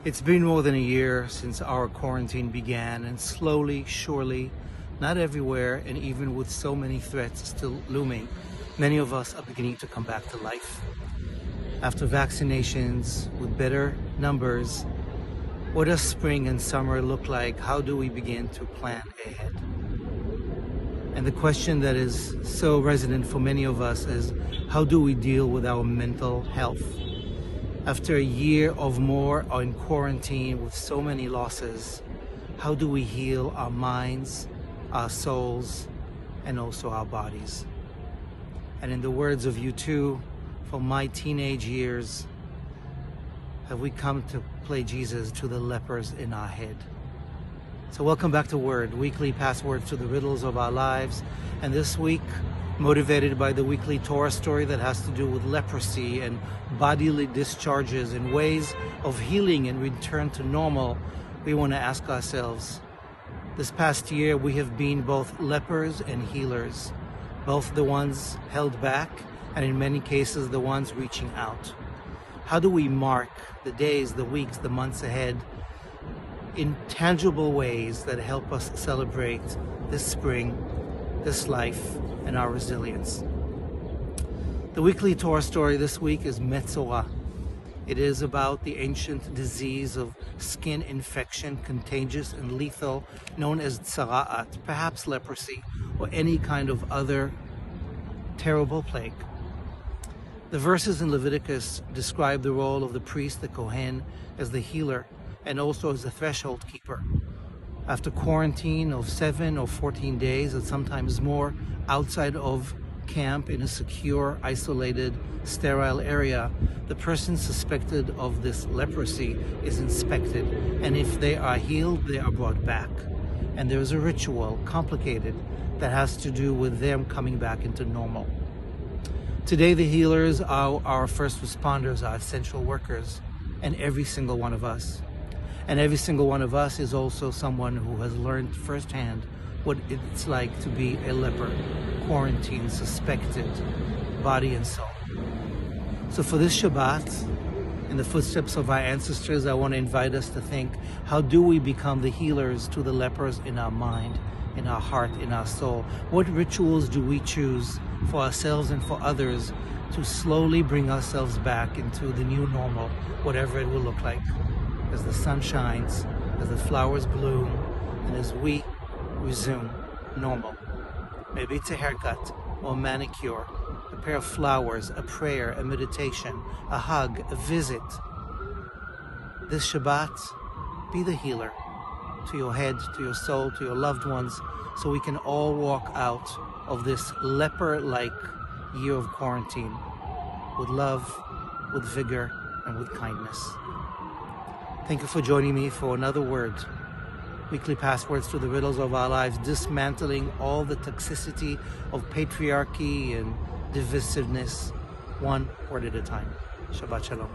It's been more than a year since our quarantine began, and slowly, surely, not everywhere, and even with so many threats still looming, many of us are beginning to come back to life. After vaccinations, with better numbers, what does spring and summer look like? How do we begin to plan ahead? And the question that is so resonant for many of us is, how do we deal with our mental health? After a year of more in quarantine with so many losses, how do we heal our minds, our souls, and also our bodies? And in the words of U2, from my teenage years, have we come to play Jesus to the lepers in our head? So welcome back to Word, weekly passwords to the riddles of our lives. And this week, motivated by the weekly Torah story that has to do with leprosy and bodily discharges and ways of healing and return to normal, we want to ask ourselves, this past year we have been both lepers and healers, both the ones held back and in many cases the ones reaching out. How do we mark the days, the weeks, the months ahead in tangible ways that help us celebrate this spring, this life, and our resilience? The weekly Torah story this week is Metzora. It is about the ancient disease of skin infection, contagious and lethal, known as tzara'at, perhaps leprosy, or any kind of other terrible plague. The verses in Leviticus describe the role of the priest, the Kohen, as the healer and also as the threshold keeper. After quarantine of 7 or 14 days, and sometimes more, outside of camp in a secure, isolated, sterile area, the person suspected of this leprosy is inspected, and if they are healed, they are brought back. And there is a ritual, complicated, that has to do with them coming back into normal. Today, the healers are our first responders, our essential workers, and every single one of us. And every single one of us is also someone who has learned firsthand what it's like to be a leper, quarantined, suspected, body and soul. So for this Shabbat, in the footsteps of our ancestors, I want to invite us to think, how do we become the healers to the lepers in our mind, in our heart, in our soul? What rituals do we choose for ourselves and for others to slowly bring ourselves back into the new normal, whatever it will look like, as the sun shines, as the flowers bloom, and as we resume normal? Maybe it's a haircut or a manicure, a pair of flowers, a prayer, a meditation, a hug, a visit. This Shabbat, be the healer to your head, to your soul, to your loved ones, so we can all walk out of this leper-like year of quarantine with love, with vigor, and with kindness. Thank you for joining me for another Word, weekly passwords to the riddles of our lives, dismantling all the toxicity of patriarchy and divisiveness, one word at a time. Shabbat Shalom.